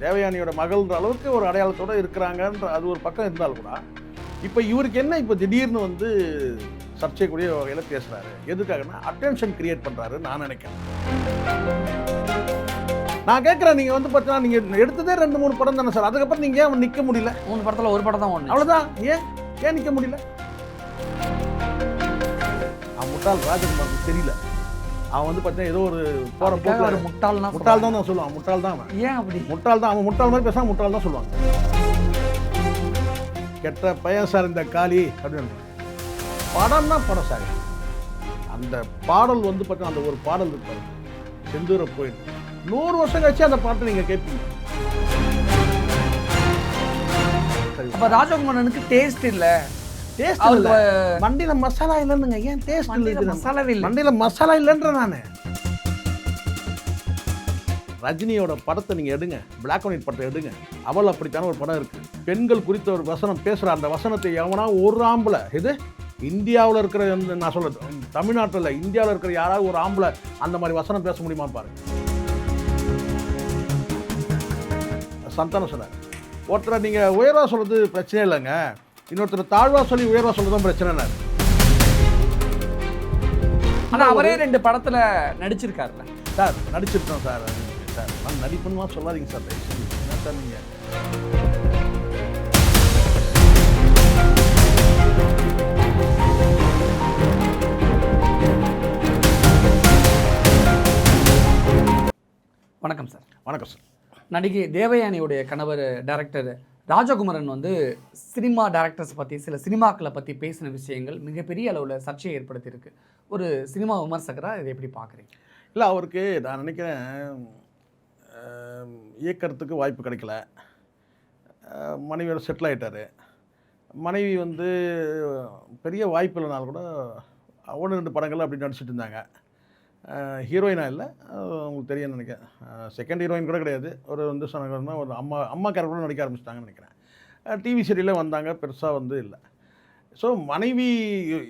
தேவயானியோட மகள்ன்ற அளவுக்கு ஒரு அடையாளத்தோடு இருக்கிறாங்கன்ற அது ஒரு பக்கம் இருந்தாலும் கூட இப்போ இவருக்கு என்ன இப்போ திடீர்னு வந்து சர்ச்சைக்குரிய வகையில் பேசுகிறாரு. எதுக்காகனா அட்டென்ஷன் கிரியேட் பண்ணுறாரு நான் நினைக்கிறேன். நான் கேட்குறேன், நீங்கள் வந்து பார்த்தீங்கன்னா நீங்கள் எடுத்ததே 2-3 படம் தானே சார், அதுக்கப்புறம் நீங்கள் ஏன் நிற்க முடியல? 3 படத்தில் ஒரு படம் தான் ஒன்று, அவ்வளோதான். ஏன் நிற்க முடியல? அவன் முட்டாள் ராஜகுமாருக்கு தெரியல. அவன் வந்து பார்த்தீங்கன்னா ஏதோ ஒரு போகிற போக்கு முட்டாள் தான் சொல்லுவான். முட்டாள் தான் அவன். ஏன் அப்படி? முட்டாள் தான் அவன். முட்டாள் மாதிரி பேசாமல் முட்டாள் தான் சொல்லுவாங்க. கெட்ட பையன் சார் இந்த காளி அப்படின்னு படம்னா படம் சார். அந்த பாடல் வந்து பார்த்தீங்கன்னா அந்த ஒரு பாடல் இருப்பாரு, செந்தூர கோயில். 100 வருஷம் கழிச்சு அந்த பாட்டை நீங்கள் கேட்பீங்க. அப்போ ராஜகுமாரனுக்கு டேஸ்ட் இல்லை. டேஸ்ட் இல்லை, மண்டியில் மசாலா இல்லைன்னுங்க. ஏன் டேஸ்ட் இல்லை? மசாலாவே இல்லை, மண்டியில் மசாலா இல்லைன்ற நான். ரஜினியோட படத்தை நீங்கள் எடுங்க, பிளாக் அண்ட் ஒயிட் படத்தை எடுங்க. அவள் அப்படித்தான ஒரு படம் இருக்குது. பெண்கள் குறித்த ஒரு வசனம் பேசுகிற அந்த வசனத்தை எவனா ஒரு ஆம்பளை, இது இந்தியாவில் இருக்கிற, நான் சொல்கிறேன் தமிழ்நாட்டில் இந்தியாவில் இருக்கிற யாராவது ஒரு ஆம்பளை அந்த மாதிரி வசனம் பேச முடியுமான்னு பாருங்க. சந்தானம் சொன்னார், ஒருத்தரை நீங்கள் உயர்வாக சொல்கிறது பிரச்சனை இல்லைங்க, இன்னொருத்தர் தாழ்வாக சொல்லி உயர்வாக சொல்கிறது தான் பிரச்சனை. ஆனால் அவரே 2 படத்தில் நடிச்சிருக்காருல்ல சார். நடிச்சிருக்கோம் சார். சார் நான் நடிப்புமா சொல்லாதீங்க சார். என்ன சார் நீங்கள்? வணக்கம் சார். வணக்கம் சார். நடிகை தேவயானியுடைய கணவர் டைரக்டர் ராஜகுமாரன் வந்து சினிமா டைரக்டர்ஸ் பற்றி, சில சினிமாக்களை பற்றி பேசின விஷயங்கள் மிகப்பெரிய அளவில் சர்ச்சையை ஏற்படுத்தியிருக்கு. ஒரு சினிமா விமர்சகராக இதை எப்படி பார்க்குறீங்க? இல்லை, அவருக்கு நான் நினைக்கிறேன் இயக்கிறதுக்கு வாய்ப்பு கிடைக்கல. மனைவியோட செட்டில் ஆகிட்டார். மனைவி வந்து பெரிய வாய்ப்பு இல்லைனாலும் கூட 1-2 படங்கள் அப்படி நடிச்சிட்டு இருந்தாங்க. ஹீரோயினாக இல்லை, உங்களுக்கு தெரியும்னு நினைக்கிறேன். செகண்ட் ஹீரோயின் கூட கிடையாது. ஒரு வந்து சொன்னாங்கன்னா ஒரு அம்மா கேரக்டர் கூட நடிக்க ஆரம்பிச்சிட்டாங்கன்னு நினைக்கிறேன். டிவி சீரியலில் வந்தாங்க, பெருசாக வந்து இல்லை. ஸோ மனைவி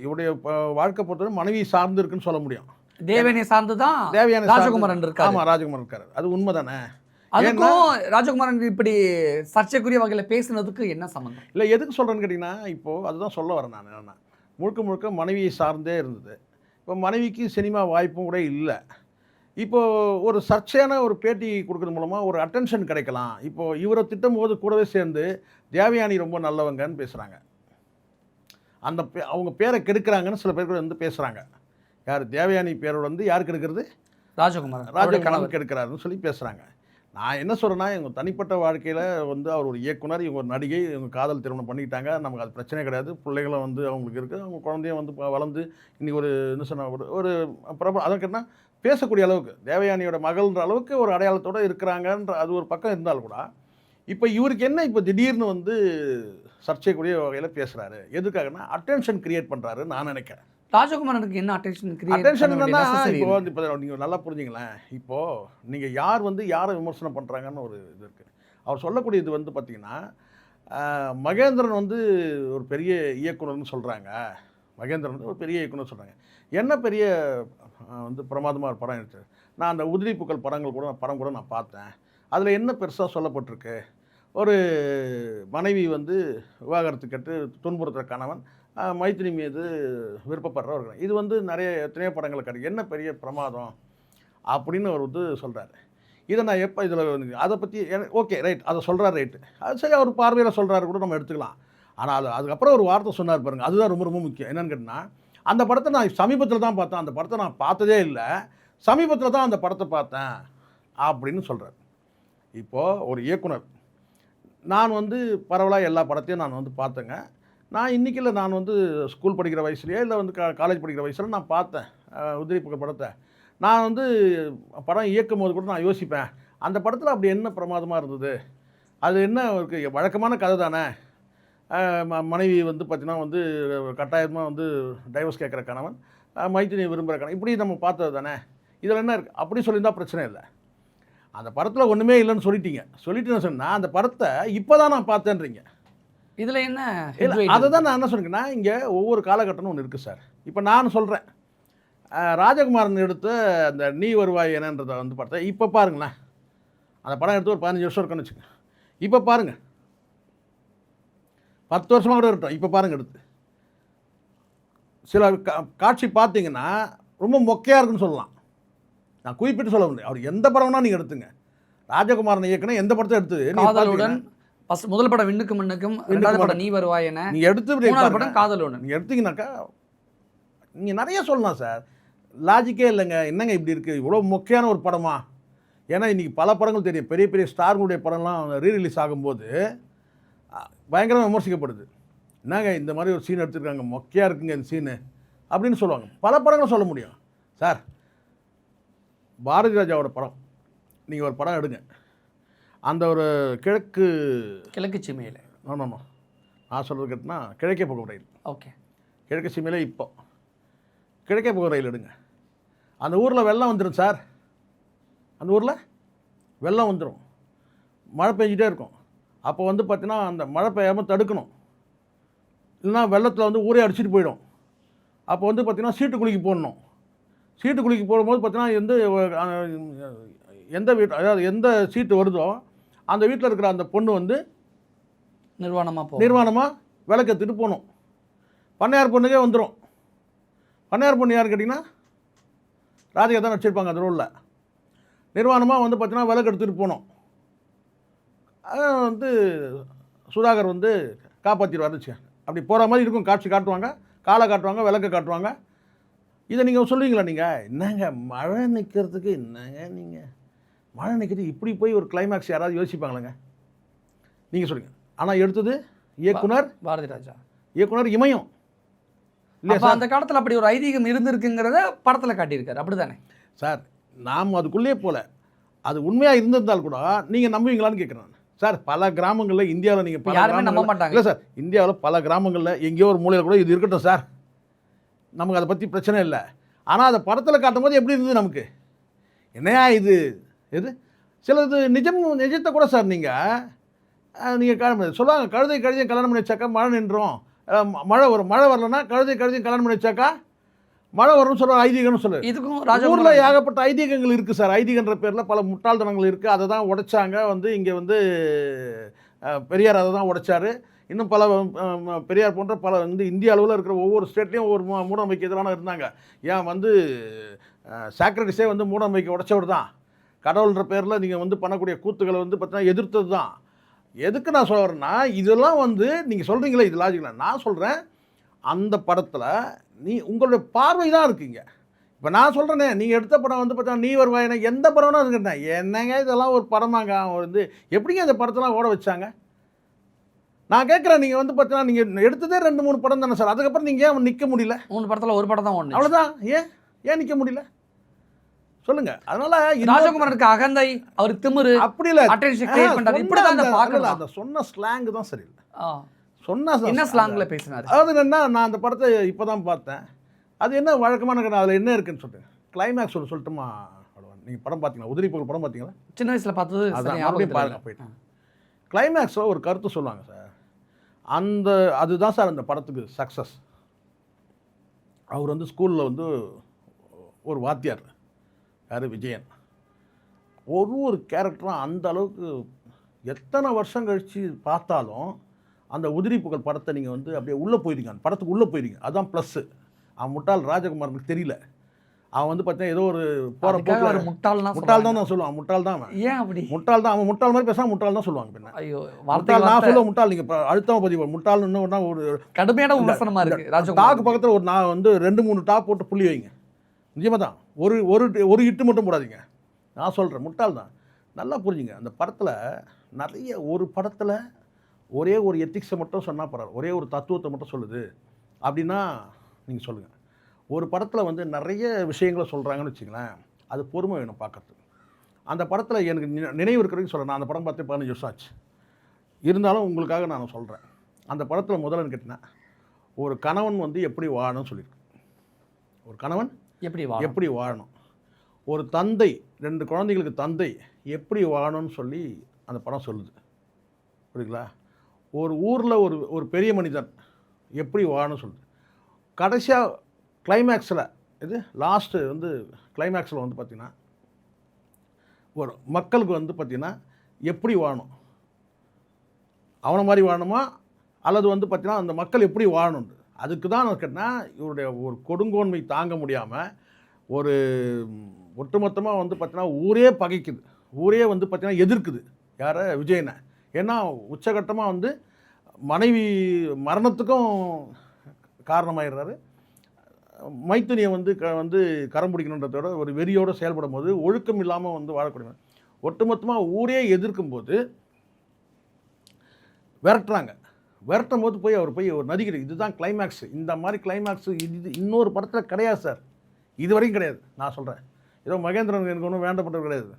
இவருடைய வாழ்க்கை பொறுத்தவரை மனைவி சார்ந்து இருக்குன்னு சொல்ல முடியும். தேவயானி சார்ந்து தான் தேவயானி ராஜகுமாரன் இருக்காரு. ஆமாம், ராஜகுமாரன் இருக்காரு. அது உண்மை தானே. அதுக்கும் ராஜகுமாரன் இப்படி சர்ச்சைக்குரிய வகையில் பேசுனதுக்கு என்ன சம்மந்தம்? இல்லை, எதுக்கு சொல்கிறேன்னு கேட்டிங்கன்னா, இப்போது அதுதான் சொல்ல வரேன் நான். என்னென்னா முழுக்க மனைவியை சார்ந்தே இருந்தது. இப்போ மனைவிக்கு சினிமா வாய்ப்பும் கூட இல்லை. இப்போது ஒரு சர்ச்சையான ஒரு பேட்டி கொடுக்குறது மூலமாக ஒரு அட்டென்ஷன் கிடைக்கலாம். இப்போது இவரை திட்டும் போது கூடவே சேர்ந்து தேவயானி ரொம்ப நல்லவங்கன்னு பேசுகிறாங்க. அந்த அவங்க பேரை கெடுக்கிறாங்கன்னு சில பேர் வந்து பேசுகிறாங்க. யார்? தேவயானி பேரோட வந்து யார் கெடுக்கிறது? ராஜகுமாரன் கெடுக்கிறாருன்னு சொல்லி பேசுகிறாங்க. நான் என்ன சொல்கிறேன்னா, இவங்க தனிப்பட்ட வாழ்க்கையில் வந்து அவர் ஒரு இயக்குனர், இவங்க ஒரு நடிகை, இவங்க காதல் திருமணம் பண்ணிக்கிட்டாங்க. நமக்கு அது பிரச்சனை கிடையாது. பிள்ளைகளும் வந்து அவங்களுக்கு இருக்குது. அவங்க குழந்தையும் வந்து வளர்ந்து இன்றைக்கி ஒரு என்ன சொன்ன ஒரு பிரபலம் அதற்கு என்ன பேசக்கூடிய அளவுக்கு தேவயானியோட மகள்ன்ற அளவுக்கு ஒரு அடையாளத்தோடு இருக்கிறாங்கன்ற அது ஒரு பக்கம் இருந்தாலும் கூட இப்போ இவருக்கு என்ன இப்போ திடீர்னு வந்து சர்ச்சைக்குரிய வகையில் பேசுகிறாரு. எதுக்காகனா அட்டென்ஷன் கிரியேட் பண்ணுறாரு நான் நினைக்கிறேன். ராஜகுமாரனுக்கு என்ன அட்டென்ஷன் என்னன்னா, இப்போ நீங்கள் நல்லா புரிஞ்சுங்களேன். இப்போது நீங்கள் யார் வந்து யாரை விமர்சனம் பண்ணுறாங்கன்னு ஒரு இது இருக்குது. அவர் சொல்லக்கூடிய இது வந்து பார்த்திங்கன்னா, மகேந்திரன் வந்து ஒரு பெரிய இயக்குனர்னு சொல்கிறாங்க. மகேந்திரன் வந்து ஒரு பெரிய இயக்குனர் சொல்கிறாங்க. என்ன பெரிய வந்து பிரமாதமாக ஒரு படம் எடுத்து, நான் அந்த உதிரி பூக்கள் படம் கூட நான் பார்த்தேன். அதில் என்ன பெருசாக சொல்லப்பட்டிருக்கு, ஒரு மனைவி வந்து விவாகரத்து கேட்டு துன்புறுத்துகிற கணவன் மைத்திரி மீது விருப்பப்படுறவர். இது வந்து எத்தனையோ படங்கள் கிடைக்கும். என்ன பெரிய பிரமாதம் அப்படின்னு அவர் வந்து சொல்கிறாரு. இதை நான் எப்போ இதில் அதை பற்றி ஓகே ரைட், அதை சொல்கிறார் ரைட்டு, அது சரி, அவர் பார்வையில் சொல்கிறாரு கூட நம்ம எடுத்துக்கலாம். ஆனால் அதுக்கப்புறம் ஒரு வார்த்தை சொன்னார் பாருங்கள், அதுதான் ரொம்ப ரொம்ப முக்கியம். என்னென்னு கேட்டால், அந்த படத்தை நான் சமீபத்தில் தான் பார்த்தேன், அந்த படத்தை நான் பார்த்ததே இல்லை, சமீபத்தில் தான் அந்த படத்தை பார்த்தேன் அப்படின்னு சொல்கிறார். இப்போது ஒரு இயக்குனர், நான் வந்து பரவலாக எல்லா படத்தையும் நான் வந்து பார்த்தேங்க. நான் இன்றைக்கில் நான் வந்து ஸ்கூல் படிக்கிற வயசுலையே இல்லை வந்து காலேஜ் படிக்கிற வயசில் நான் பார்த்தேன் உதிரி பூக்கள் படத்தை. நான் வந்து படம் இயக்கும் போது கூட நான் யோசிப்பேன், அந்த படத்தில் அப்படி என்ன பிரமாதமாக இருந்தது, அது என்ன ஒரு வழக்கமான கதை தானே. மனைவி வந்து பார்த்திங்கன்னா வந்து கட்டாயமாக வந்து டைவர்ஸ் கேட்குற கணவன், மைத்திரியை விரும்புகிற கணவன், இப்படி நம்ம பார்த்தது தானே, இதில் என்ன இருக்குது அப்படி சொல்லியிருந்தால் பிரச்சனை இல்லை. அந்த படத்தில் ஒன்றுமே இல்லைன்னு சொல்லிட்டு சொன்னால் அந்த படத்தை இப்போ தான் நான் பார்த்தேன்றீங்க. இதில் என்ன இல்லை, அதை தான் நான் என்ன சொன்னேன்னா, இங்கே ஒவ்வொரு காலகட்டமும் ஒன்று இருக்குது சார். இப்போ நான் சொல்கிறேன், ராஜகுமாரன் எடுத்த அந்த நீ வருவாய் என்னன்றதை வந்து பார்த்தா இப்போ பாருங்களேன், அந்த படம் எடுத்து ஒரு 15 வருஷம் இருக்குன்னு வச்சுக்கோங்க. இப்போ பாருங்கள், 10 வருஷமாக கூட இருக்கட்டும், இப்போ பாருங்கள் எடுத்து சில காட்சி பார்த்தீங்கன்னா ரொம்ப மொக்கையாக இருக்குன்னு சொல்லலாம். நான் குறிப்பிட்டு சொல்ல முடியும். அவர் எந்த படம்னா நீங்கள் எடுத்துங்க, ராஜகுமாரன் இயக்குன எந்த படத்தை எடுத்து காதலுடன் முதல் படம் விண்ணுக்கு மண்ணுக்கும், ரெண்டாவது படம் நீ வருவாய் என, நீங்கள் எடுத்து மூணாவது படம் காதலுடன் நீங்கள் எடுத்தீங்கன்னாக்கா நீங்கள் நிறைய சொல்லலாம் சார். லாஜிக்கே இல்லைங்க. என்னங்க இப்படி இருக்குது, இவ்வளோ மொக்கையான ஒரு படமா? ஏன்னா இன்றைக்கி பல படங்கள் தெரியும், பெரிய பெரிய ஸ்டார்களுடைய படம்லாம் ரீரிலீஸ் ஆகும்போது பயங்கரமாக விமர்சிக்கப்படுது. என்னங்க இந்த மாதிரி ஒரு சீன் எடுத்துருக்காங்க, மொக்கையாக இருக்குங்க இந்த சீனு அப்படின்னு சொல்லுவாங்க. பல படங்களும் சொல்ல முடியும் சார். பாரதி ராஜாவோட படம் நீங்கள் ஒரு படம் எடுங்க, அந்த ஒரு கிழக்கு சீமையில் நான் சொல்கிறது கேட்டுனா கிழக்கே போகும் ரயில். ஓகே, கிழக்கு சீமையில் இப்போ கிழக்கே போகும் ரயில் எடுங்க. அந்த ஊரில் வெள்ளம் வந்துடும் சார். அந்த ஊரில் வெள்ளம் வந்துடும், மழை பெஞ்சிட்டே இருக்கும். அப்போ வந்து பார்த்தீங்கன்னா அந்த மழை பெய்யாமல் தடுக்கணும், இல்லைன்னா வெள்ளத்தில் வந்து ஊரே அடிச்சுட்டு போயிடும். அப்போ வந்து பார்த்திங்கன்னா சீட்டு குலுக்கி போடணும். சீட்டு குலுக்கி போடும்போது பார்த்தீங்கன்னா எந்த வீட்டு, அதாவது எந்த சீட்டு வருதோ அந்த வீட்டில் இருக்கிற அந்த பொண்ணு வந்து நிர்வாணமாக விளக்கெடுத்துட்டு போகணும். பண்ணையார் பொண்ணுக்கே வந்துடும். பண்ணையார் பொண்ணு யார் கேட்டிங்கன்னா ராதிகா தான் நடிச்சிருப்பாங்க அந்த ரோலில். நிர்வாணமாக வந்து பார்த்தீங்கன்னா விளக்கு எடுத்துகிட்டு போகணும். வந்து சுதாகர் வந்து காப்பாற்றிடுவாருச்சு. அப்படி போகிற மாதிரி இருக்கும். காட்சி காட்டுவாங்க, காலை காட்டுவாங்க, விளக்கை காட்டுவாங்க. இதை நீங்கள் சொல்லுவீங்களா? நீங்கள் என்னங்க மழை நிற்கிறதுக்கு, என்னங்க நீங்கள் மழை நிற்கிறது இப்படி போய் ஒரு கிளைமேக்ஸ் யாராவது யோசிப்பாங்களேங்க? நீங்கள் சொல்லுங்கள். ஆனால் எடுத்தது இயக்குனர் பாரதி ராஜா, இயக்குனர் இமயம் இல்லையா சார்? அந்த காலத்தில் அப்படி ஒரு ஐதீகம் இருந்திருக்குங்கிறத படத்தில் காட்டியிருக்காரு, அப்படி தானே சார்? நாம் அதுக்குள்ளே போல, அது உண்மையாக இருந்திருந்தால் கூட நீங்கள் நம்புவீங்களான்னு கேட்குறேன் சார். பல கிராமங்களில் இந்தியாவில் நீங்கள் யாருமே நம்ப மாட்டாங்க. இல்லை சார், இந்தியாவில் பல கிராமங்களில் எங்கேயோ ஒரு மூலையில் கூட இது இருக்கட்டும் சார், நமக்கு அதை பற்றி பிரச்சனை இல்லை. ஆனால் அதை படத்தில் காட்டும் போது எப்படி இருந்தது நமக்கு? என்னையா இது சிலது நிஜத்தை கூட சார் நீங்கள் சொல்லுவாங்க, கழுதையும் கல்யாணம் பண்ணி வச்சாக்கா மழை நின்றோம், மழை வரும். மழை வரலன்னா கழுதையும் கல்யாணம் பண்ணி வச்சாக்கா மழை வரும்னு சொல்லுவாங்க, ஐதீகம்னு சொல்லுவாங்க. இதுக்கும் ஊரில் ஏகப்பட்ட ஐதீகங்கள் இருக்குது சார். ஐதீகன்ற பேரில் பல முட்டாள்தனங்கள் இருக்குது. அதை தான் உடைச்சாங்க. இங்கே பெரியார் அதை தான் உடைச்சார். இன்னும் பல பெரியார் போன்ற பல இந்திய அளவில் இருக்கிற ஒவ்வொரு ஸ்டேட்லேயும் ஒவ்வொரு மூடநம்பிக்கை எதிரான இருந்தாங்க. ஏன் சாக்ரட்டிஸே மூடநம்பிக்கை உடைச்சவர் தான். கடவுள்ன்ற பேரில் நீங்கள் பண்ணக்கூடிய கூத்துக்களை பார்த்தீங்கன்னா எதிர்த்தது தான். எதுக்கு நான் சொல்ல வரேன்னா, இதெல்லாம் நீங்கள் சொல்கிறீங்களே இது லாஜிக்கல. நான் சொல்கிறேன், அந்த படத்தில் உங்களுடைய பார்வை தான் இருக்குங்க. இப்போ நான் சொல்கிறேனே, நீங்கள் எடுத்த படம் பார்த்தீங்கன்னா நீ வருவாய், எந்த படம்னா இருக்குட்டேன், என்னங்க இதெல்லாம் ஒரு படமாங்க? எப்படிங்க அந்த படத்தெல்லாம் ஓட வச்சாங்க? நான் கேட்குறேன். நீங்கள் பார்த்தீங்கன்னா நீங்கள் எடுத்ததே 2-3 படம் தானே சார். அதுக்கப்புறம் நீங்கள் ஏன் நிற்க முடியல? 3 படத்தில் ஒரு படம் தான் ஒன்று, அவ்வளோதான். ஏன் நிற்க முடியல சொல்லுங்க. அதனால ராஜகுமாரனுக்கு அகந்தை, அவர் திமிரு, அப்படி இல்லை. அந்த சொன்ன ஸ்லாங் தான் சரியில்லை. என்ன ஸ்லாங்ல பேசினார்? அதாவது என்ன, நான் அந்த படத்தை இப்போ தான் பார்த்தேன். அது என்ன வழக்கமான அதில் என்ன இருக்குன்னு சொல்லிட்டு கிளைமேக்ஸ் ஒன்று சொல்லட்டுமா? நீங்கள் படம் பார்த்தீங்களா? உதிரி புகழ் படம் பார்த்தீங்களா? சின்ன வயசில் பார்த்தது. அதான் பாருங்க போயிட்டு. கிளைமேக்ஸில் ஒரு கருத்து சொல்லுவாங்க சார். அதுதான் சார் அந்த படத்துக்கு சக்ஸஸ். அவர் ஸ்கூலில் ஒரு வாத்தியார், யார், விஜயன். ஒரு கேரக்டரும் அந்த அளவுக்கு எத்தனை வருஷம் கழித்து பார்த்தாலும் அந்த உதிரி புகழ் படத்தை நீங்கள் அப்படியே உள்ளே போயிருங்க, அந்த படத்துக்கு உள்ளே போயிருங்க. அதுதான் ப்ளஸ்ஸு. அவன் முட்டாள் ராஜகுமாரனுக்கு தெரியல. அவன் பார்த்தீங்கன்னா ஏதோ ஒரு போகிற போக்கில் முட்டாள் தான் நான் சொல்லுவான். முட்டாள் தான் அவன். ஏன் அப்படி முட்டாள் தான் அவன். முட்டாள் மாதிரி பேசாமல் முட்டாள் தான் சொல்லுவாங்க. பின்ன ஐயோ, முட்டாள் நான் சொல்லுவேன். முட்டாள் நீங்கள் அழுத்தமாக பதிவு முட்டாள் இன்னும் ஒரு கடுமையான விமர்சனமாக இருக்குது. டாக்கு பக்கத்தில் ஒரு நான் 2-3 டாப் போட்டு புள்ளி வைங்க. நிஜமாக தான். ஒரு இட்டு மட்டும் போடாதீங்க. நான் சொல்கிறேன், முட்டாள் தான். நல்லா புரிஞ்சுங்க. அந்த படத்தில் நிறைய, ஒரு படத்தில் ஒரே ஒரு எத்திக்ஸை மட்டும் சொன்னால் பரவாயில்ல, ஒரே ஒரு தத்துவத்தை மட்டும் சொல்லுது அப்படின்னா நீங்கள் சொல்லுங்கள். ஒரு படத்தில் நிறைய விஷயங்களை சொல்கிறாங்கன்னு வச்சுங்களேன், அது பொறுமை வேணும் பார்க்கறதுக்கு. அந்த படத்தில் எனக்கு நினைவு இருக்கிறதுக்கு சொல்கிறேன். நான் அந்த படம் பார்த்து 15 வருஷம் ஆச்சு. இருந்தாலும் உங்களுக்காக நான் சொல்கிறேன். அந்த படத்தில் முதல்ல கேட்டிங்கன்னா, ஒரு கணவன் எப்படி வாழணும்னு சொல்லியிருக்கு. ஒரு கணவன் எப்படி வாழணும், ஒரு தந்தை 2 குழந்தைகளுக்கு தந்தை எப்படி வாழணும்னு சொல்லி அந்த படம் சொல்லுது. புரியுங்களா? ஒரு ஊரில் ஒரு பெரிய மனிதன் எப்படி வாழணும்னு சொல்லுது. கடைசியாக கிளைமேக்ஸில் லாஸ்ட்டு கிளைமேக்ஸில் பார்த்திங்கன்னா ஒரு மக்களுக்கு வந்து பார்த்திங்கன்னா எப்படி வாழணும், அவனை மாதிரி வாழணுமா அல்லது வந்து பார்த்திங்கன்னா அந்த மக்கள் எப்படி வாழணுண்டு, அதுக்கு தான் நான் கேட்டேன்னா இவருடைய ஒரு கொடுங்கோன்மை தாங்க முடியாமல் ஒரு ஒட்டுமொத்தமாக வந்து பார்த்திங்கன்னா ஊரே பகைக்குது, ஊரே வந்து பார்த்திங்கன்னா எதிர்க்குது யாரை, விஜயனை. ஏன்னா உச்சகட்டமாக வந்து மனைவி மரணத்துக்கும் காரணமாயிடுறாரு, மைத்துனியை வந்து வந்து கரம் பிடிக்கணுன்றதோட ஒரு வெறியோடு செயல்படும் போது ஒழுக்கம் இல்லாமல் வந்து வாழக்கூடிய ஒட்டுமொத்தமாக ஊரே எதிர்க்கும் போது விரட்டுறாங்க. விரட்டும் போது போய் அவர் போய் ஒரு நதிக்கிற, இதுதான் கிளைமேக்ஸு. இந்த மாதிரி கிளைமேக்ஸு இது இன்னொரு படத்தில் கிடையாது சார், இது வரைக்கும் கிடையாது. நான் சொல்கிறேன், ஏதோ மகேந்திரன் எனக்கு ஒன்றும் வேண்டப்பட்டது கிடையாது.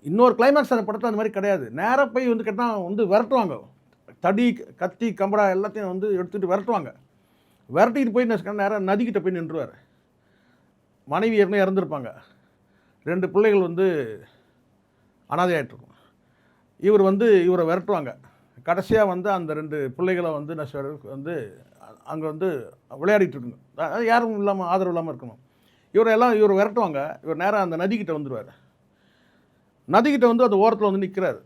இன்னொரு கிளைமேக்ஸ் அந்த படத்தில் அந்த மாதிரி கிடையாது. நேராக போய் வந்து கேட்டால் வந்து விரட்டுவாங்க, தடி கத்தி கம்பரா எல்லாத்தையும் வந்து எடுத்துகிட்டு விரட்டுவாங்க. விரட்டிட்டு போய் நேராக நதிக்கிட்ட போய் நின்றுவார். மனைவி ஏற்கனவே இறந்துருப்பாங்க, 2 பிள்ளைகள் வந்து அனாதையாகிட்ருக்கும். இவர் வந்து இவரை விரட்டுவாங்க. கடைசியாக வந்து அந்த 2 பிள்ளைகளை வந்து வந்து அங்கே வந்து விளையாடிட்டு இருக்குங்க, யாரும் இல்லாமல் ஆதரவு இல்லாமல் இருக்கணும். இவரை விரட்டுவாங்க. இவர் நேராக அந்த நதிக்கிட்ட வந்துடுவார். நதிக்கிட்ட வந்து அந்த ஓரத்தில் வந்து நிற்கிறாரு.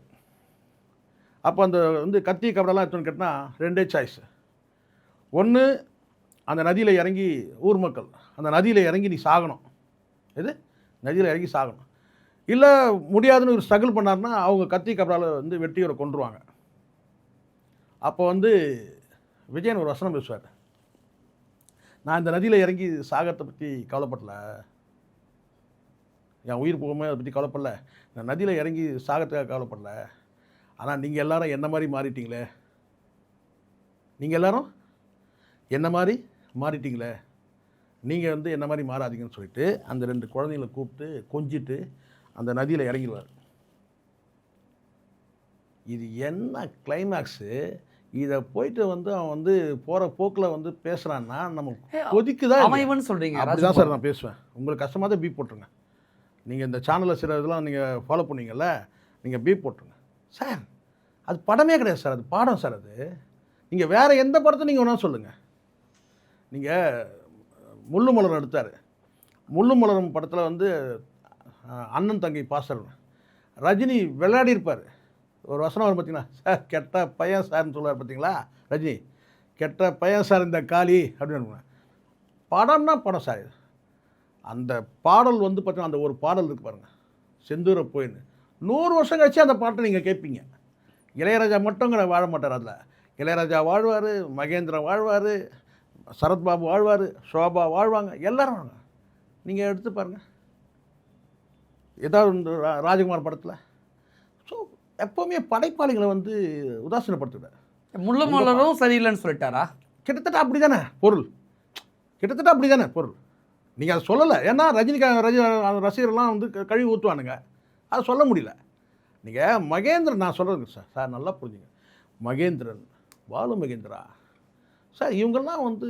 அப்போ அந்த வந்து கத்தி கபடெல்லாம் எடுத்துன்னு கேட்டால் 2 சாய்ஸ். ஒன்று அந்த நதியில் இறங்கி ஊர் மக்கள் அந்த நதியில் இறங்கி நீ சாகணும், எது நதியில் இறங்கி சாகணும். இல்லை முடியாதுன்னு ஒரு ஸ்ட்ரகிள் பண்ணார்னா அவங்க கத்தி கபடால் வந்து வெட்டியவரை கொண்டுருவாங்க. அப்போ வந்து விஜயன் ஒரு வசனம் பேசுவார், நான் இந்த நதியில் இறங்கி சாகத்தை பற்றி கவலைப்படல, என் உயிர் போகுமே அதை பற்றி கவலைப்படல, நான் நதியில் இறங்கி சாகத்துக்காக கவலைப்படல, ஆனால் நீங்கள் எல்லாரும் என்ன மாதிரி மாறிட்டீங்களே, நீங்கள் எல்லாரும் என்ன மாதிரி மாறிட்டீங்களே, நீங்கள் வந்து என்ன மாதிரி மாறாதீங்கன்னு சொல்லிட்டு அந்த 2 குழந்தைங்களை கூப்பிட்டு கொஞ்சிட்டு அந்த நதியில் இறங்கிடுவார். இது என்ன கிளைமேக்ஸு, இதை போயிட்டு வந்து அவன் வந்து போகிற போக்கில் வந்து பேசுகிறான்னா நம்ம கொதிக்குதான் அமைவன் சொல்கிறீங்க. அப்படி தான் சார் நான் பேசுவேன். உங்களுக்கு கஷ்டமாக தான் பீப் போட்டுருங்க. நீங்கள் இந்த சேனலில் சில இதெல்லாம் நீங்கள் ஃபாலோ பண்ணீங்கல்ல, நீங்கள் பீப் போட்டுருங்க சார். அது படமே கிடையாது சார், அது பாடம் சார். அது நீங்கள் வேறு எந்த படத்தை நீங்கள் வேணால் சொல்லுங்கள். நீங்கள் முள்ளு மலரம் எடுத்தார், முள்ளு மலரம் படத்தில் வந்து அண்ணன் தங்கை பாசல் ரஜினி விளையாடி இருப்பார். ஒரு வசனம் வரும் பார்த்தீங்களா, சார் கெட்ட பையன் சார்னு சொல்லுவார் பார்த்தீங்களா ரஜினி, கெட்ட பையன் சார் இந்த காளி அப்படின்னு. படம்னா படம் சார். அந்த பாடல் வந்து பார்த்தீங்கன்னா அந்த ஒரு பாடல் இருக்குது பாருங்கள், செந்தூர போயின்னு 100 வருஷம் கழிச்சு அந்த பாட்டை நீங்கள் கேட்பீங்க. இளையராஜா மட்டும் வாழ மாட்டார் அதில். இளையராஜா வாழ்வார், மகேந்திரன் வாழ்வார், சரத்பாபு வாழ்வார், ஷோபா வாழ்வாங்க, எல்லோரும் வாங்க. நீங்கள் எடுத்து பாருங்கள் ஏதாவது ராஜகுமார் படத்தில். ஸோ எப்போவுமே படைப்பாளிகளை வந்து உதாசீனப்படுத்துகிறார். முள்ளு மலரும் சரியில்லைன்னு சொல்லிட்டாரா? கிட்டத்தட்ட அப்படி தானே பொருள், கிட்டத்தட்ட அப்படி தானே பொருள். நீங்கள் அதை சொல்லலை, ஏன்னா ரசிகர்லாம் வந்து கழுவி ஊற்றுவானுங்க, அதை சொல்ல முடியல. நீங்கள் மகேந்திரன், நான் சொல்கிறேங்க சார், சார் நல்லா புரிஞ்சுங்க, மகேந்திரன், பாலு மகேந்திரா சார், இவங்கெல்லாம் வந்து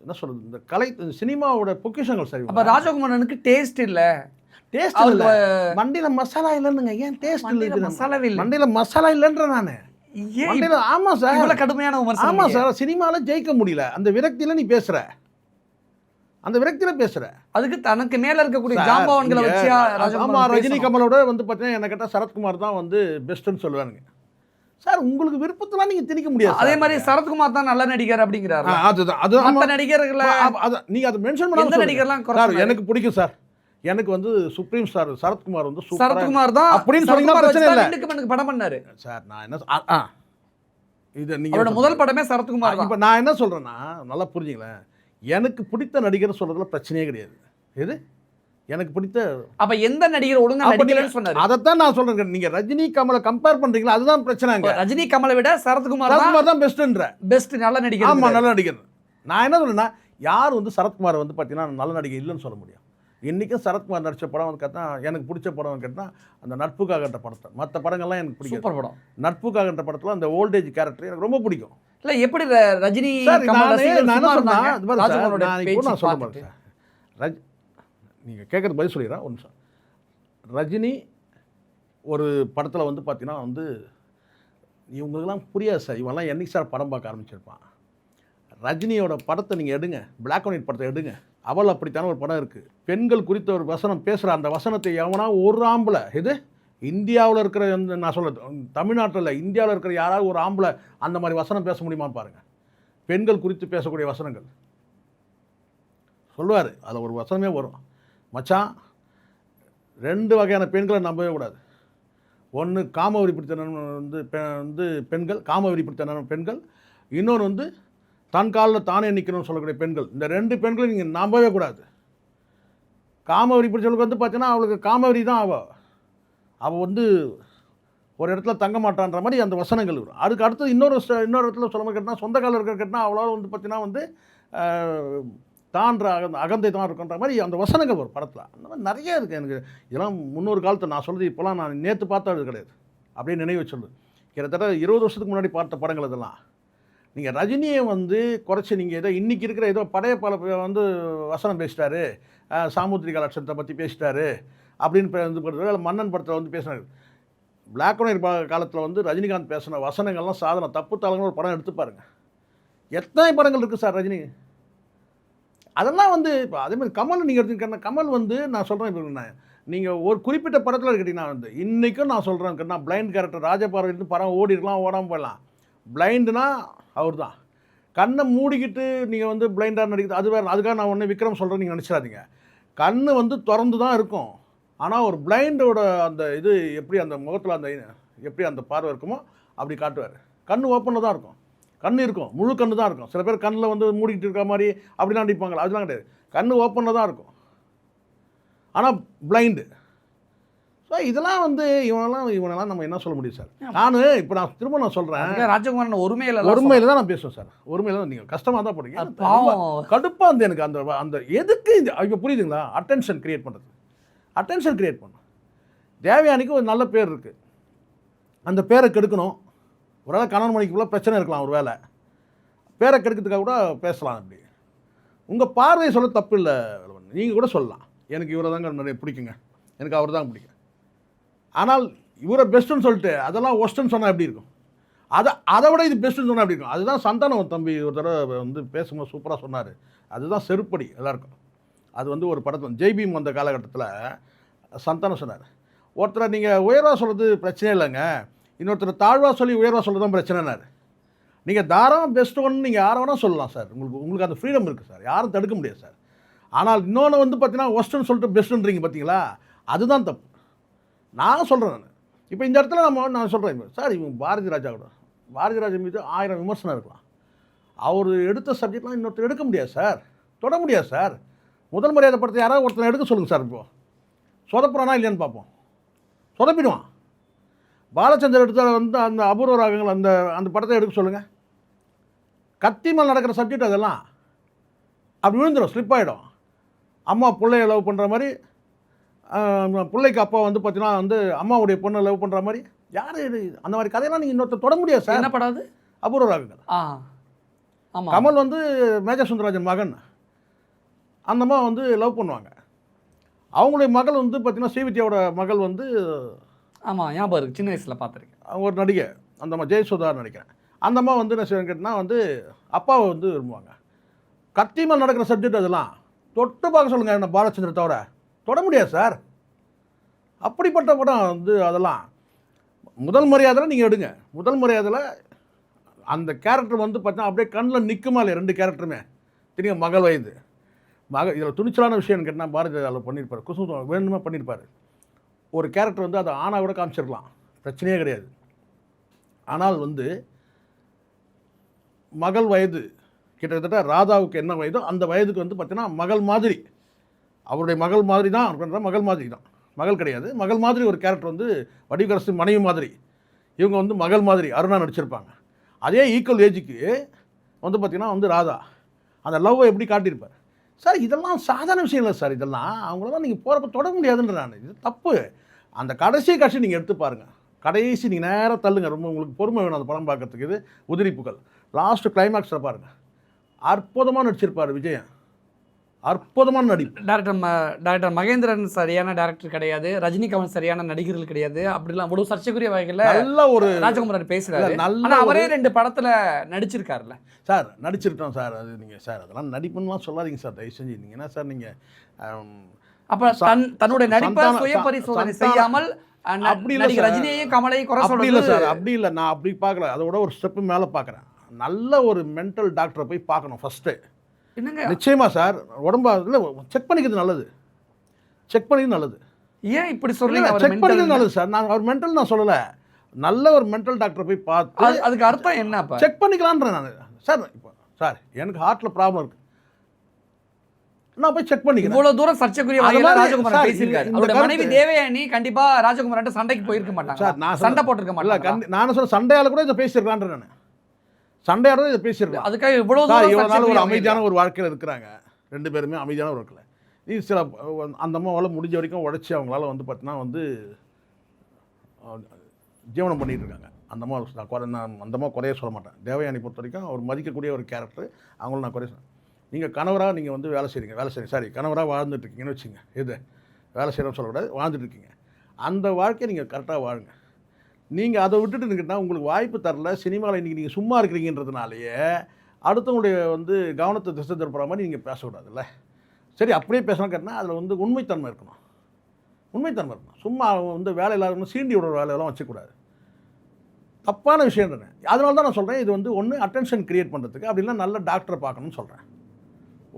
என்ன சொல்கிறது, இந்த கலை சினிமாவோட பொக்கிஷங்கள் சார். அப்போ ராஜகுமாரனுக்கு டேஸ்ட் இல்லை, டேஸ்ட் இல்லை, மண்டியில் மசாலா இல்லைன்னுங்க. ஏன் டேஸ்ட் இல்லை? மசாலாவே இல்லை, மண்டியில் மசாலா இல்லைன்ற நான் மண்டியில். ஆமாம் சார், இவ்வளோ கடுமையான விமர்சனம். ஆமாம் சார், சினிமாவில் ஜெயிக்க முடியல, அந்த விரக்தியில் நீ பேசுகிற, அந்த விரக்தியில் பேசுகிற. அதுக்கு தனக்கு மேலே இருக்கக்கூடிய ஜாம்பவான்களை வச்சு ரஜினி கமலோட வந்து பார்த்தீங்கன்னா என்ன கேட்டால் சரத்குமார் தான் வந்து பெஸ்ட்டுன்னு சொல்லுவானுங்க சார். உங்களுக்கு விருப்பத்தெல்லாம் நீங்கள் திணிக்க முடியாது. அதே மாதிரி சரத்குமார் தான் நல்ல நடிகர் அப்படிங்கிறாரு. அதுதான் அது மற்ற நடிகர்களை நீங்கள் அதை மென்ஷன் பண்ண நடிகர்லாம் சார். எனக்கு பிடிக்கும் சார், எனக்கு வந்து சுப்ரீம் ஸ்டார் சரத்குமார் வந்து சரத்குமார் தான் அப்படின்னு சொன்னீங்கன்னா பிரச்சனை இல்லை. எனக்கு படம் பண்ணாரு சார். நான் என்ன இது நீங்க முதல் படமே சரத்குமார் தான். இப்போ நான் என்ன சொல்றேன்னா நல்லா புரிஞ்சுங்களேன், எனக்கு பிடித்த நடிகர் சொல்றதுல பிரச்சனையே கிடையாது. எது எனக்கு பிடித்த, அப்ப எந்த நடிகர் ஒழுங்கா நடிக்கலன்னு சொன்னாரு, அதைத்தான் நான் சொல்றேன். நீங்க ரஜினி கமலை கம்பேர் பண்றீங்களா, அதுதான் பிரச்சனைங்க. ரஜினி கமலை விட சரத்குமார் தான் பெஸ்ட்ன்ற, பெஸ்ட் நல்ல நடிகர். ஆமா நல்ல நடிகர். நான் என்ன சொல்றேன்னா, யார் வந்து சரத்குமார் வந்து பார்த்தீங்கன்னா நல்ல நடிகர் இல்லைன்னு சொல்ல முடியும். இன்றைக்கும் சரத்குமார் நடித்த படம் வந்து கேட்டால் எனக்கு பிடிச்ச படம் கேட்டால் அந்த நட்புக்காகன்ற படத்தை, மற்ற படங்கள்லாம் எனக்கு பிடிக்கும். சூப்பர் படம். நட்புக்காகன்ற படத்தில் அந்த ஓல்டேஜ் கேரக்டர் எனக்கு ரொம்ப பிடிக்கும். இல்லை எப்படி ரஜினி நீங்கள் கேட்குறது பதில் சொல்லிடுறேன் ஒரு நிமிஷம். ரஜினி ஒரு படத்தில் வந்து பார்த்தீங்கன்னா வந்து இவங்களுக்கெல்லாம் புரியாது சார், இவங்கெல்லாம் என்னைக்கு சார் படம் பார்க்க ஆரம்பிச்சிருப்பான். ரஜினியோட படத்தை நீங்கள் எடுங்க, பிளாக் அண்ட் ஒயிட் படத்தை எடுங்க, அவள் அப்படித்தான ஒரு படம் இருக்குது. பெண்கள் குறித்த ஒரு வசனம் பேசுகிற அந்த வசனத்தை எவனா ஒரு ஆம்பளை இது இந்தியாவில் இருக்கிற நான் சொல்கிறது தமிழ்நாட்டில் இந்தியாவில் இருக்கிற யாராவது ஒரு ஆம்பளை அந்த மாதிரி வசனம் பேச முடியுமா பாருங்கள். பெண்கள் குறித்து பேசக்கூடிய வசனங்கள் சொல்லுவார். அதில் ஒரு வசனமே வரும், மச்சான் 2 வகையான பெண்களை நம்பவே கூடாது. ஒன்று காமவெறி பிடித்த பெண்கள், காமவெறி பிடித்த பெண்கள். இன்னொன்று தன் காலில் தானே நிற்கணும்னு சொல்லக்கூடிய பெண்கள். இந்த 2 பெண்களும் நீங்கள் நம்பவே கூடாது. காமவெறி பிடிச்சவளுக்கு பார்த்தீங்கன்னா அவளுக்கு காமவெறி தான் அவள் ஒரு இடத்துல தங்க மாட்டான்ற மாதிரி அந்த வசனங்கள் வரும். அதுக்கு அடுத்து இன்னொரு இடத்துல சொல்ல மாதிரி கேட்டால் சொந்த காலில் இருக்கிற கேட்டால் அவளால் பார்த்தீங்கன்னா தான்ற அகந்தை தான் இருக்குன்ற மாதிரி அந்த வசனங்கள் வரும் படத்தில். அந்த மாதிரி நிறைய இருக்குது. எனக்கு இதெல்லாம் முன்னொரு காலத்தில் நான் சொல்கிறது இப்போலாம் நான் நேற்று பார்த்தா அது கிடையாது, அப்படியே நினைவு சொல்லு. கிட்டத்தட்ட 20 வருஷத்துக்கு முன்னாடி பார்த்த படங்கள் இதெல்லாம். நீங்கள் ரஜினியை குறைச்சி நீங்கள் ஏதோ இன்றைக்கி இருக்கிற ஏதோ படையப்பால வசனம் பேசிட்டாரு, சாமுத்திரிகா லட்சணத்தை பற்றி பேசிட்டாரு அப்படின்னு மன்னன் படத்தில் பேசினார். பிளாக் அண்ட் ஒயிட் காலத்தில் ரஜினிகாந்த் பேசின வசனங்கள்லாம் சாதனை தப்பு தாளங்கள் ஒரு படம் எடுத்து பாருங்கள். எத்தனை படங்கள் இருக்குது சார் ரஜினி. அதெல்லாம் இப்போ அதேமாதிரி கமல் நீங்கள் எடுத்துக்கிட்டா கமல் நான் சொல்கிறேன். இப்போ நீங்கள் ஒரு குறிப்பிட்ட படத்தில் இருக்கீங்கன்னா இன்றைக்கும் நான் சொல்கிறேன், பிளைண்ட் கேரக்டர் ராஜபார்வை படம் ஓடிருக்கலாம், ஓடாமல் போயிடலாம். பிளைண்டுனா அவர் தான். கண்ணை மூடிக்கிட்டு நீங்கள் பிளைண்டாக நடிக்கிறது அது வேறு. அதுக்காக நான் ஒன்று விக்ரம் சொல்கிறேன் நீங்கள் நினச்சிடாதீங்க. கண் திறந்து தான் இருக்கும், ஆனால் ஒரு பிளைண்டோட அந்த இது எப்படி அந்த முகத்தில் அந்த எப்படி அந்த பார்வை இருக்குமோ அப்படி காட்டுவார். கண் ஓப்பனில் தான் இருக்கும், கண் இருக்கும், முழு கண் தான் இருக்கும். சில பேர் கண்ணில் மூடிக்கிட்டு இருக்க மாதிரி அப்படிலாம் நடிப்பாங்களா, அதெல்லாம் கிடையாது. கண் ஓப்பனில் தான் இருக்கும், ஆனால் பிளைண்டு. ஸோ இதெல்லாம் இவனெல்லாம் நம்ம என்ன சொல்ல முடியும் சார். நான் திரும்ப சொல்கிறேன், ராஜகுமாரன் ஒருமையில் தான் நான் பேசுவேன் சார். ஒருமையில் தான் நீங்கள் கஷ்டமாக தான் போடுறீங்க. கடுப்பாக எனக்கு அந்த எதுக்கு இப்போ புரியுதுங்களா? அட்டென்ஷன் க்ரியேட் பண்ணுறது, அட்டென்ஷன் க்ரியேட் பண்ணும். தேவயானிக்கு ஒரு நல்ல பேர் இருக்குது, அந்த பேரை கெடுக்கணும். ஒரு வேளை கணவன் மணிக்குள்ளே பிரச்சனை இருக்கலாம், ஒரு வேளை பேரை கெடுக்கிறதுக்காக கூட பேசலாம். அப்படி உங்கள் பார்வையை சொல்ல தப்பு இல்லை, நீங்கள் கூட சொல்லலாம் எனக்கு இவரை தாங்க நிறைய பிடிக்குங்க, எனக்கு அவர் தான் பிடிக்கும். ஆனால் இவரை பெஸ்ட்டுன்னு சொல்லிட்டு அதெல்லாம் ஒஸ்ட்டுன்னு சொன்னால் எப்படி இருக்கும்? அதை விட இது பெஸ்ட்டுன்னு சொன்னால் எப்படி இருக்கும்? அதுதான் சந்தானம் தம்பி ஒரு தடவை பேசும்போது சூப்பராக சொன்னார். அதுதான் செருப்படி எல்லாருக்கும். அது ஒரு படத்தில் ஜெய்பீம் வந்த காலகட்டத்தில் சந்தானம் சொன்னார், ஒருத்தரை நீங்கள் உயர்வாக சொல்கிறது பிரச்சனை இல்லைங்க, இன்னொருத்தர் தாழ்வாக சொல்லி உயர்வாக சொல்கிறது தான் பிரச்சனைனார். நீங்கள் தாராளம் பெஸ்ட் ஒன்று நீங்கள் யாரை வேணால் சொல்லலாம் சார், உங்களுக்கு அந்த ஃப்ரீடம் இருக்குது சார், யாரும் தடுக்க முடியாது சார். ஆனால் இன்னொன்று பார்த்தீங்கன்னா ஒஸ்ட்டுன்னு சொல்லிட்டு பெஸ்ட்டுன்றீங்க பார்த்தீங்களா, அதுதான் தப்பு. நான் சொல்கிறேன். இப்போ இந்த இடத்துல நான் சொல்கிறேன் சார், இவங்க பாரதி ராஜா மீது 1000 விமர்சனம் இருக்கலாம். அவர் எடுத்த சப்ஜெக்ட்லாம் இன்னொருத்தர் எடுக்க முடியாது சார், தொட முடியாது சார். முதல் மரியாதை படத்தை யாராவது ஒருத்தனை எடுக்க சொல்லுங்கள் சார். இப்போது சொதப்புறானா இல்லையான்னு பார்ப்போம். சொதப்பிடுவான். பாலச்சந்தர் எடுத்த அந்த அபூர்வ ராகங்கள் அந்த படத்தை எடுக்க சொல்லுங்கள். கத்தி மேல் நடக்கிற சப்ஜெக்ட் அதெல்லாம் அப்படி விழுந்துடும், ஸ்லிப் ஆகிடும். அம்மா பிள்ளைய லவ் பண்ணுற மாதிரி, பிள்ளைக்கு அப்பா பார்த்தீங்கன்னா அம்மாவுடைய பொண்ணை லவ் பண்ணுற மாதிரி, யார் அந்த மாதிரி கதையெல்லாம் நீங்கள் இன்னொருத்தர் தொட முடியாது சார். என்ன படாது? அபூர்வ ராகங்கள். கமல் மேஜர் சுந்தரராஜன் மகன், அந்த அம்மா லவ் பண்ணுவாங்க. அவங்களுடைய மகள் பார்த்தீங்கன்னா ஸ்ரீவித்யாவோட மகள் ஆமாம், ஞாபகம் இருக்குது, சின்ன வயசில் பார்த்துருக்கேன். அவங்க ஒரு நடிகை, அந்த அம்மா ஜெயசுதான்னு நினைக்கிறேன். அந்த அம்மா என்ன செய்வாங்க கேட்டால் அப்பாவை விரும்புவாங்க. கத்தி மேல் நடக்கிற சப்ஜெக்ட் அதெல்லாம் தொட்டு பார்க்க சொல்லுங்கள். என்ன பாலச்சந்திர தவிர தொட முடியாது சார். அப்படிப்பட்ட படம் அதெல்லாம் முதல் மரியாதையில் நீங்கள் எடுங்க. முதல் மரியாதையில் அந்த கேரக்டர் பார்த்தீங்கன்னா அப்படியே கண்ணில் நிற்குமா இல்லையா 2 கேரக்டருமே தெரியும். மகள் வயது இதில் துணிச்சலான விஷயம்னு கேட்டால் பாரதி அதில் பண்ணியிருப்பார், குசும் வேணுமா பண்ணியிருப்பார். ஒரு கேரக்டர் அதை ஆணாக கூட காமிச்சிருக்கலாம், பிரச்சனையே கிடையாது. ஆனால் மகள் வயது கிட்டத்தட்ட ராதாவுக்கு என்ன வயதோ அந்த வயதுக்கு பார்த்தீங்கன்னா மகள் மாதிரி, அவருடைய மகள் மாதிரி தான் அப்படின்ற மகள் மாதிரி தான், மகள் கிடையாது, மகள் மாதிரி ஒரு கேரக்டர் வடிவரசு மனைவி மாதிரி, இவங்க மகள் மாதிரி அருணா நடிச்சிருப்பாங்க. அதே ஈக்குவல் ஏஜுக்கு பார்த்திங்கன்னா ராதா அந்த லவ்வை எப்படி காட்டியிருப்பார் சார். இதெல்லாம் சாதாரண விஷயம் இல்லை சார். இதெல்லாம் அவங்களெல்லாம் நீங்கள் போகிறப்ப தொட முடியாதுன்ற நான், இது தப்பு. அந்த கடைசி காட்சி நீங்கள் எடுத்து பாருங்கள், கடைசி நீங்கள் நேராக தள்ளுங்க, ரொம்ப உங்களுக்கு பொறுமை வேணும் அந்த படம் பார்க்கறதுக்கு. இது உதிரிப்புகள் லாஸ்ட்டு கிளைமேக்ஸில் பாருங்கள், அற்புதமாக நடிச்சிருப்பார் விஜயன், அற்புதமான நடிப்பு. டைரக்டர் மகேந்திரன் சரியான டைரக்டர் கிடையாது, ரஜினிகாந்த் சரியான நடிகர்கள் கிடையாது, அப்படிலாம் அவ்வளவு சர்ச்சைக்குரிய வகையில் நல்ல ஒரு ராஜகுமாரன் பேசுறாரு. நல்ல ஆனா அவரே 2 படத்துல நடிச்சிருக்காருல்ல சார். நடிச்சிருக்கோம் சார். அது நீங்கள் சார் அதெல்லாம் நடிப்புன்னுலாம் சொல்லாதீங்க சார், தயவு செஞ்சு. நீங்கள் என்ன சார் நீங்கள் அப்ப தன்னுடைய நடிப்பை சுய பரிசோதனை செய்யாமல் அப்படி இல்லை நடிகர் ரஜினியையும் கமலையும் குறை அப்படி இல்லை சொல்றது. சார், அப்படி இல்லை. நான் அப்படி பார்க்கல, அதோட ஒரு ஸ்டெப்பு மேலே பார்க்குறேன். நல்ல ஒரு மென்டல் டாக்டரை போய் பார்க்கணும் ஃபஸ்ட்டு. என்னங்க நிச்சயமா சார். உடம்பு இல்லை செக் பண்ணிக்கிறது நல்லது, செக் பண்ணிக்கிறது நல்லது. ஏன் இப்படி சொல்றீங்க? செக் பண்ணிக்கிறது நல்லது சார். நான் அவர் மென்டல் நான் சொல்லலை, நல்ல ஒரு மென்டல் டாக்டரை போய் பார்த்து அதுக்கு அர்த்தம் என்ன? செக் பண்ணிக்கலான்றேன் நான் சார். இப்போ சார் எனக்கு ஹார்ட்டில் ப்ராப்ளம் இருக்குது, நான் போய் செக் பண்ணிக்கிறேன். இவ்வளவு தூரம் சர்ச்சைக்குரிய வகையில ராஜகுமாரன் பேசியிருக்காரு. அவருடைய மனைவி தேவயானி கண்டிப்பா ராஜகுமாரன் சண்டைக்கு போயிருக்க மாட்டாங்க சார். நான் சண்டை போட்டிருக்க மாட்டாங்க. நான் சொல்ல சண்டையால கூட இதை பேசியிருக்கான்ற நான் சண்டையால இதை பேசியிருக்கேன். அதுக்காக இவ்வளவு இவ்வளோ நாள் ஒரு அமைதியான ஒரு வாழ்க்கையில் இருக்கிறாங்க, 2 பேருமே அமைதியான ஒரு வாழ்க்கையில். இது சில அந்த அம்மாவால் முடிஞ்ச வரைக்கும் உழைச்சி அவங்களால வந்து பார்த்தீங்கன்னா வந்து ஜீவனம் பண்ணிகிட்டு இருக்காங்க. அந்த அம்மா நான் அந்த அம்மா குறைய சொல்ல மாட்டேன். தேவயானி பொறுத்த வரைக்கும் அவர் மதிக்கக்கூடிய ஒரு கேரக்டர். அவங்கள நான் குறைய சொல்ல. நீங்கள் கணவராக நீங்கள் வந்து வேலை செய்கிறீங்க, சாரி கணவராக வாழ்ந்துட்டுருக்கீங்கன்னு வச்சுங்க. எது வேலை செய்கிறோன்னு சொல்லக்கூடாது, வாழ்ந்துட்டுருக்கீங்க. அந்த வாழ்க்கையை நீங்கள் கரெக்டாக வாழுங்க. நீங்கள் அதை விட்டுட்டு இருக்கிட்டா உங்களுக்கு வாய்ப்பு தரல. சினிமாவில் இன்றைக்கி நீங்கள் சும்மா இருக்கிறீங்கன்றதுனாலேயே அடுத்தவங்களுடைய வந்து கவனத்தை திசை திருப்புற மாதிரி நீங்கள் பேசக்கூடாதுல்ல. சரி, அப்படியே பேசணும் கேட்டால் அதில் வந்து உண்மைத்தன்மை இருக்கணும், உண்மைத்தன்மை இருக்கணும். சும்மா வந்து வேலை இல்லாத சீண்டி விடுற வேலையெல்லாம் வச்சுக்கூடாது. தப்பான விஷயம்ன்றேன். அதனால தான் நான் சொல்கிறேன், இது வந்து ஒன்று அட்டென்ஷன் க்ரியேட் பண்ணுறதுக்கு, அப்படின்னா நல்ல டாக்டரை பார்க்கணும்னு சொல்கிறேன்.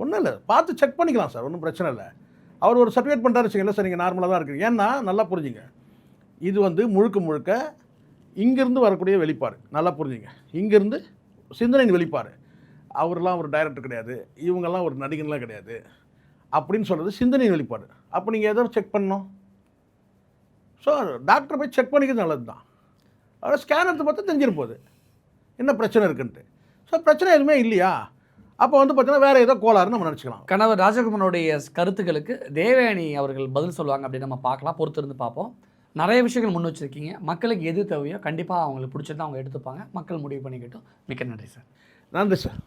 ஒன்றும் இல்லை, பார்த்து செக் பண்ணிக்கலாம் சார், ஒன்றும் பிரச்சனை இல்லை. அவர் ஒரு சர்டிஃபிகேட் பண்ணுறாரு வச்சுக்கல சார், நீங்கள் நார்மலாக தான் இருக்கிறீங்க. ஏன்னா நல்லா புரிஞ்சுங்க, இது வந்து முழுக்க முழுக்க இங்கேருந்து வரக்கூடிய வெளிப்பாடு. நல்லா புரிஞ்சுங்க, இங்கேருந்து சிந்தனையின் வெளிப்பாடு. அவரெல்லாம் ஒரு டைரக்டர் கிடையாது, இவங்கெல்லாம் ஒரு நடிகன்லாம் கிடையாது அப்படின்னு சொல்கிறது சிந்தனையின் வெளிப்பாடு. அப்போ நீங்கள் எதோ செக் பண்ணணும். ஸோ டாக்டரை போய் செக் பண்ணிக்கிறது நல்லது தான். அதோட ஸ்கேன் எடுத்து பார்த்தா தெரிஞ்சிடும் போகுது என்ன பிரச்சனை இருக்குன்ட்டு. ஸோ பிரச்சனை எதுவுமே இல்லையா, அப்போ வந்து பார்த்தீங்கன்னா வேறு ஏதோ கோளாறுன்னு நம்ம நினச்சிக்கலாம். கணவர் ராஜகுமாரனுடைய கருத்துக்களுக்கு தேவயானி அவர்கள் பதில் சொல்லுவாங்க அப்படின்னு நம்ம பார்க்கலாம், பொறுத்திருந்து பார்ப்போம். நிறைய விஷயங்கள் முன் வச்சுருக்கீங்க. மக்களுக்கு எது தேவையோ கண்டிப்பாக அவங்களுக்கு பிடிச்சது அவங்க எடுத்துப்பாங்க. மக்கள் முடிவு பண்ணிக்கிட்டோம். மிக்க நன்றி சார். நன்றி சார்.